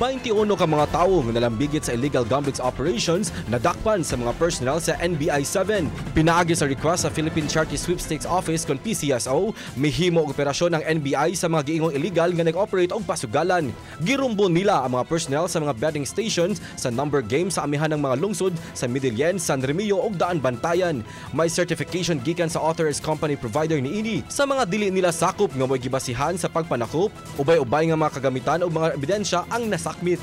21 ka mga tawo nga nalambigit sa illegal gambling operations nadakpan sa mga personnel sa NBI 7. Pinaagi sa request sa Philippine Charity Sweepstakes Office kon PCSO, mihimo og operasyon ng NBI sa mga giingong illegal nga nag-operate og pasugalan. Girumbon nila ang mga personnel sa mga betting stations sa number game sa amihan ng mga lungsod sa Midillen, San Remillo ug Daan Bantayan. May certification gikan sa authorized company provider niini sa mga dili nila sakop nga mo'y gibasihan sa pagpanakop, ubay-ubay nga mga kagamitan o mga ebidensya ang nasakmit.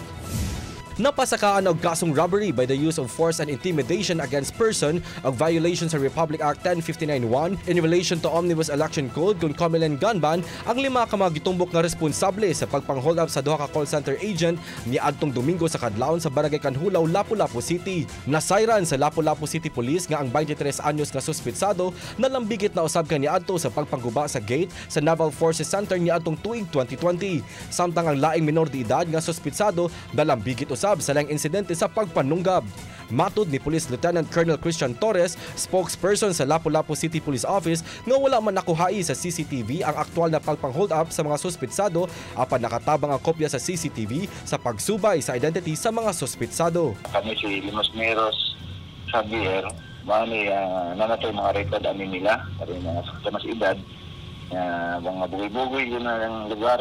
Napasakaan og kasong robbery by the use of force and intimidation against person og violation sa Republic Act 10591 in relation to Omnibus Election Code kung Comelec gun ban ang 5 ka mga gitumbok nga responsable sa pagpang-hold up sa duha ka call center agent ni adtong Domingo sa kadlawon sa Barangay Kanhulaw, Lapu-Lapu City. Nasayran sa Lapu-Lapu City Police nga ang 23 anyos nga suspetsado nalambigit na usab kaniadto sa pagpangguba sa gate sa Naval Forces Center niadtong tuig 2020. Samtang ang laing minor de edad nga suspetsado nalambigit usab sa lang insidente sa pagpanunggab. Matud ni Police Lieutenant Colonel Christian Torres, spokesperson sa Lapu-Lapu City Police Office, nga wala man nakuhai sa CCTV ang aktual na pagpang-hold up sa mga suspetsado apan nakatabang ang kopya sa CCTV sa pagsubay sa identity sa mga suspetsado. Kami si Limosneros Javier, mani nanatoy mga record amin nila, pero mga sa mas edad, mga bugoy-bugoy yun na ang lugar.